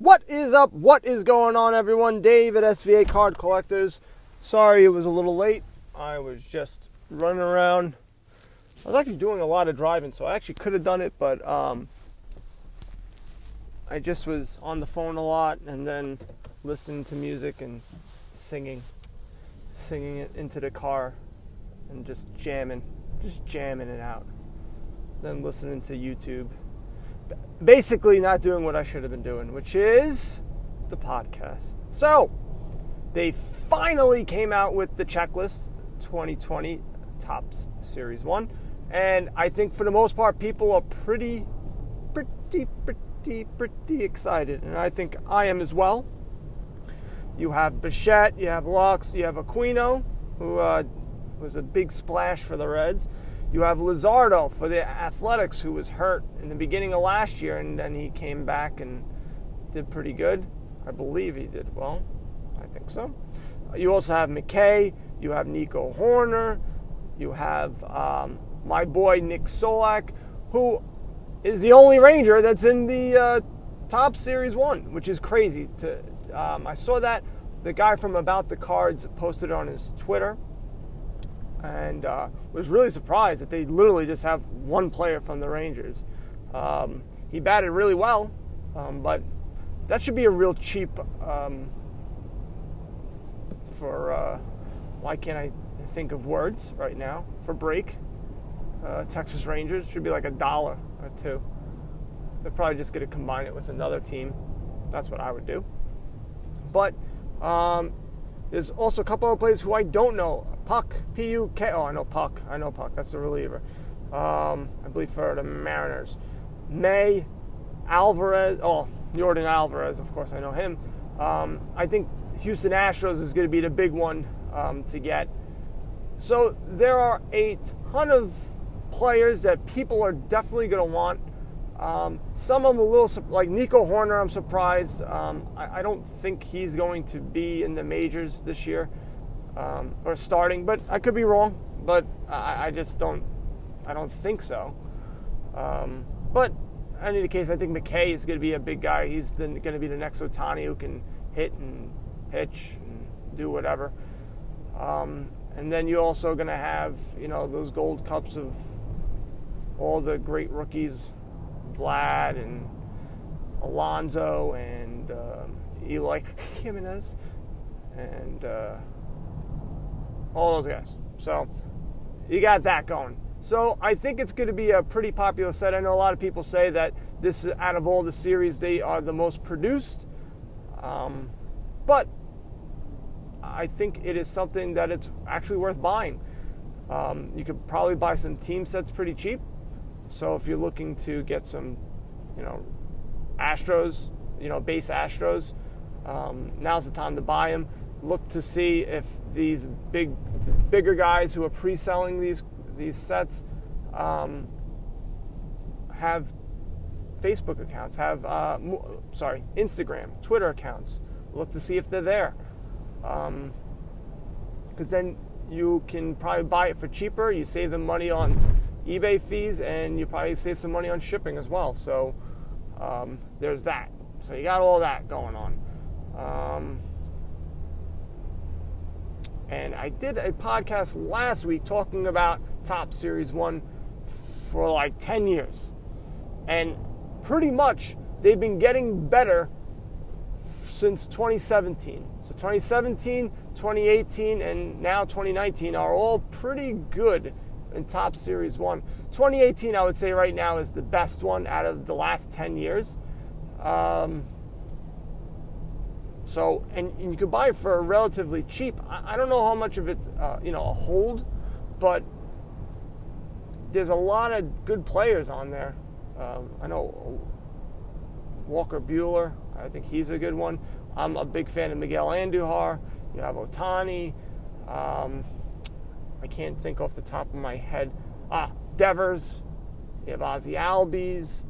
What is up? What is going on, everyone? Dave at SVA Card Collectors. Sorry it was a little late. I was just running around. I was actually doing a lot of driving, so I actually could have done it, but I just was on the phone a lot and then listening to music and singing it into the car and just jamming it out. Then listening to YouTube. Basically not doing what I should have been doing, which is the podcast. So, they finally came out with the checklist 2020 Topps Series 1. And I think for the most part, people are pretty excited. And I think I am as well. You have Bichette, you have Lux, you have Aquino, who was a big splash for the Reds. You have Luzardo for the Athletics, who was hurt in the beginning of last year, and then he came back and did pretty good. I believe he did well. I think so. You also have McKay. You have Nico Hoerner. You have my boy Nick Solak, who is the only Ranger that's in the Topps Series 1, which is crazy. I saw that. The guy from About the Cards posted it on his Twitter. And was really surprised that they literally just have one player from the Rangers. He batted really well, but that should be a real cheap for, why can't I think of words right now, for break. Texas Rangers should be like $1 or $2. They're probably just going to combine it with another team. That's what I would do. But there's also a couple of players who I don't know. Puck, P-U-K. Oh, I know Puck. That's the reliever. I believe for the Mariners. May, Alvarez. Oh, Jordan Alvarez, of course, I know him. I think Houston Astros is going to be the big one to get. So there are a ton of players that people are definitely going to want. Some of them a little, like Nico Hoerner, I'm surprised. I don't think he's going to be in the majors this year. Or starting, but I could be wrong. But I just don't think so. But in any case, I think McKay is going to be a big guy. He's going to be the next Ohtani who can hit and pitch and do whatever. And then you're also going to have, those gold cups of all the great rookies, Vlad and Alonso and Eloy Jimenez and all those guys. So you got that going. So I think it's going to be a pretty popular set. I know a lot of people say that this, out of all the series, they are the most produced. But I think it is something that it's actually worth buying. You could probably buy some team sets pretty cheap. So if you're looking to get some, Astros, base Astros, now's the time to buy them. Look to see if these bigger guys who are pre-selling these sets have Facebook accounts, have Instagram, Twitter accounts. Look to see if they're there, because then you can probably buy it for cheaper. You save them money on eBay fees, and you probably save some money on shipping as well. So there's that. So you got all that going on. And I did a podcast last week talking about Topps Series 1 for like 10 years. And pretty much they've been getting better since 2017. So 2017, 2018, and now 2019 are all pretty good in Topps Series 1. 2018, I would say right now, is the best one out of the last 10 years. So, and you can buy it for relatively cheap. I don't know how much of it's, a hold, but there's a lot of good players on there. I know Walker Buehler. I think he's a good one. I'm a big fan of Miguel Andujar. You have Ohtani. I can't think off the top of my head. Devers. You have Ozzie Albies.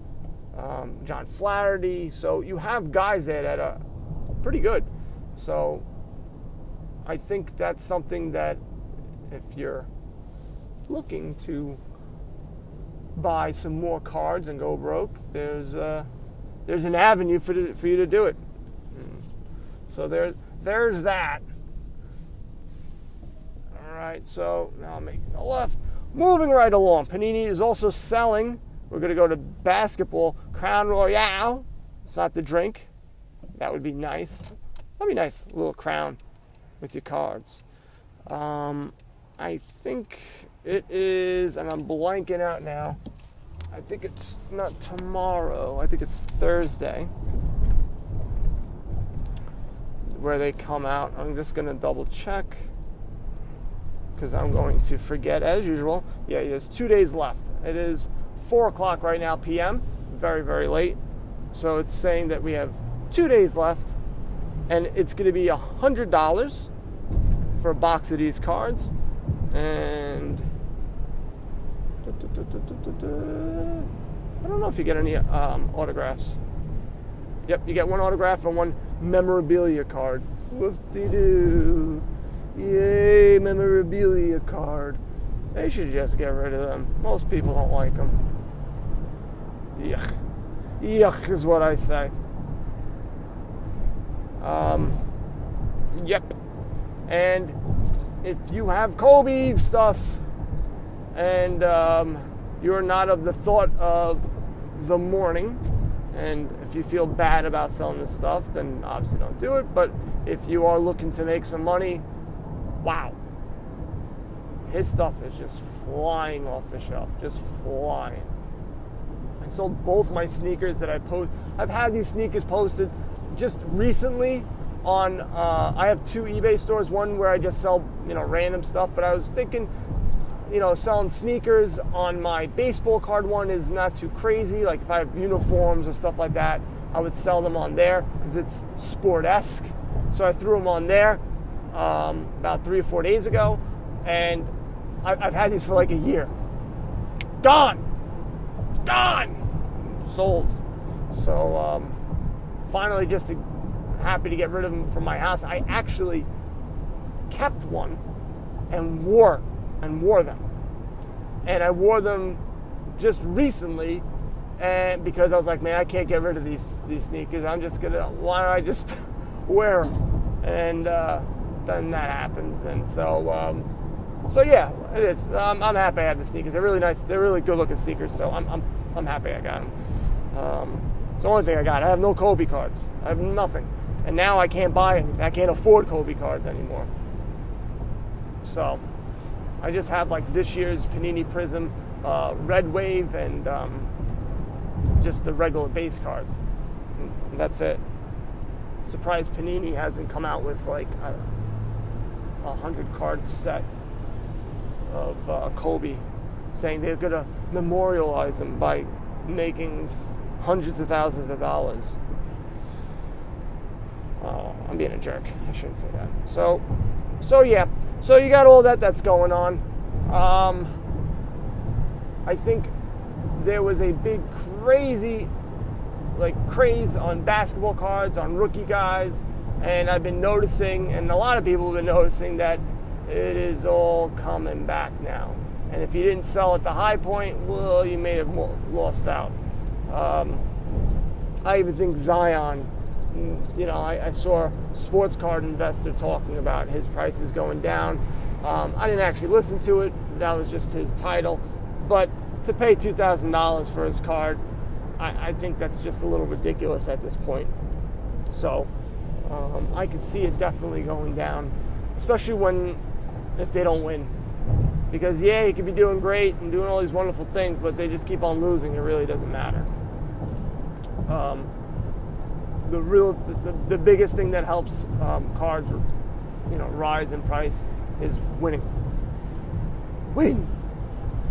John Flaherty. So you have guys there that are pretty good. So I think that's something that if you're looking to buy some more cards and go broke, there's there's an avenue for you to do it. So there's that. All right, so now I'm making a left. Moving right along, Panini is also selling. We're going to go to basketball. Crown Royale. It's not the drink. That would be nice. That'd be nice. A little crown with your cards. I think it is, and I'm blanking out now. I think it's not tomorrow. I think it's Thursday where they come out. I'm just going to double check because I'm going to forget as usual. Yeah, there's 2 days left. It is 4 o'clock right now p.m. Very, very late. So it's saying that we have 2 days left, and it's going to be $100 for a box of these cards. And I don't know if you get any autographs. Yep, you get one autograph and one memorabilia card. Whoop-de-doo. Yay, memorabilia card. They should just get rid of them. Most people don't like them. Yuck. Yuck is what I say. Yep. And if you have Kobe stuff and you're not of the thought of the morning, and if you feel bad about selling this stuff, then obviously don't do it. But if you are looking to make some money, wow. His stuff is just flying off the shelf, just flying. I sold both my sneakers that I post. I've had these sneakers posted just recently on, I have 2 eBay stores, one where I just sell, random stuff, but I was thinking, selling sneakers on my baseball card one is not too crazy. Like if I have uniforms or stuff like that, I would sell them on there because it's sport-esque. So I threw them on there about 3 or 4 days ago, and I've had these for like a year. Gone! Sold. So finally, just happy to get rid of them from my house. I actually kept one and wore them. And I wore them just recently, and because I was like, man, I can't get rid of these sneakers. Why don't I just wear them? And then that happens. And so yeah, it is. I'm happy I have the sneakers. They're really nice. They're really good looking sneakers. So I'm happy I got them. It's the only thing I got. I have no Kobe cards. I have nothing. And now I can't buy anything. I can't afford Kobe cards anymore. So I just have like this year's Panini Prism, Red Wave, and just the regular base cards. And that's it. Surprised Panini hasn't come out with like a 100 card set of Kobe, saying they're going to memorialize him by making hundreds of thousands of dollars. Oh, I'm being a jerk. I shouldn't say that. So yeah. So you got all that's going on. I think there was a big craze on basketball cards, on rookie guys, and I've been noticing, and a lot of people have been noticing, that it is all coming back now. And if you didn't sell at the high point, well, you may have lost out. I even think Zion, I saw a sports card investor talking about his prices going down. I didn't actually listen to it. That was just his title. But to pay $2,000 for his card, I think that's just a little ridiculous at this point. So I could see it definitely going down, especially if they don't win. Because, yeah, he could be doing great and doing all these wonderful things, but they just keep on losing. It really doesn't matter. The biggest thing that helps cards, rise in price is winning. Win.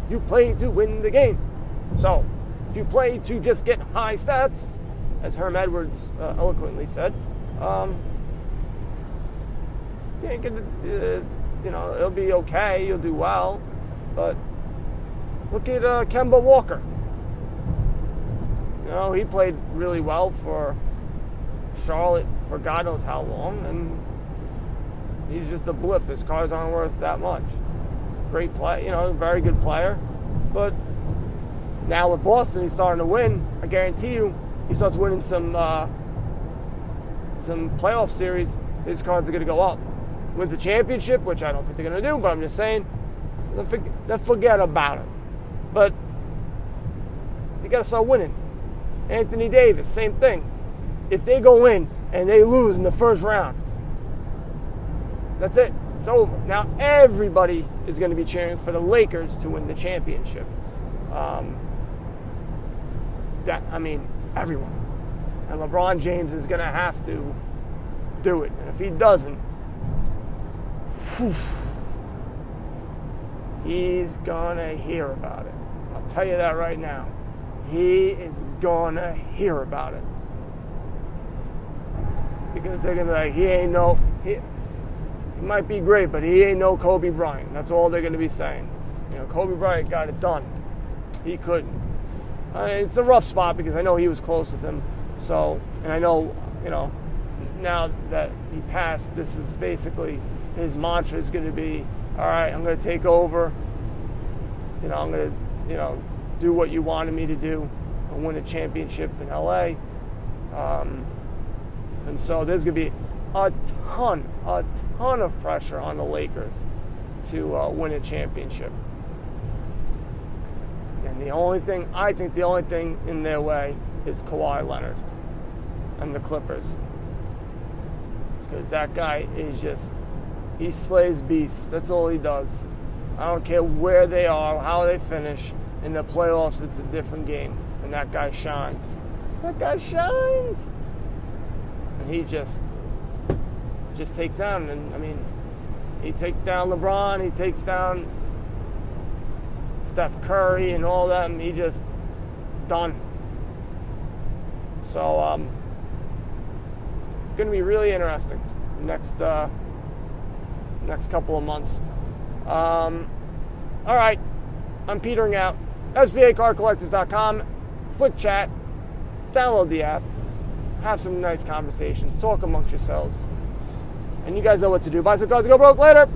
You play to win the game. So, if you play to just get high stats, as Herm Edwards eloquently said, it'll be okay. You'll do well. But look at Kemba Walker. He played really well for Charlotte for God knows how long, and he's just a blip. His cards aren't worth that much. Great play, very good player. But now with Boston, he's starting to win. I guarantee you, he starts winning some playoff series, his cards are going to go up. Wins the championship, which I don't think they're going to do, but I'm just saying, then forget about it. But you got to start winning. Anthony Davis, same thing. If they go in and they lose in the first round, that's it. It's over. Now everybody is going to be cheering for the Lakers to win the championship. Everyone. And LeBron James is going to have to do it. And if he doesn't, he's going to hear about it. I'll tell you that right now. He is going to hear about it. Because they're going to be like, he might be great, but he ain't no Kobe Bryant. That's all they're going to be saying. Kobe Bryant got it done. He couldn't. It's a rough spot because I know he was close with him. So, and I know, now that he passed, this is basically his mantra is going to be, all right, I'm going to take over. I'm going to, do what you wanted me to do and win a championship in LA. And so there's going to be a ton of pressure on the Lakers to win a championship. And the only thing in their way is Kawhi Leonard and the Clippers. Because that guy is he slays beasts. That's all he does. I don't care where they are, how they finish. In the playoffs, it's a different game. And that guy shines. That guy shines! And he just takes down. And, he takes down LeBron. He takes down Steph Curry and all that. And he just done. So, going to be really interesting next couple of months. All right. I'm petering out. SVACardCollectors.com. Flick chat. Download the app. Have some nice conversations. Talk amongst yourselves. And you guys know what to do. Buy some cards and go broke. Later.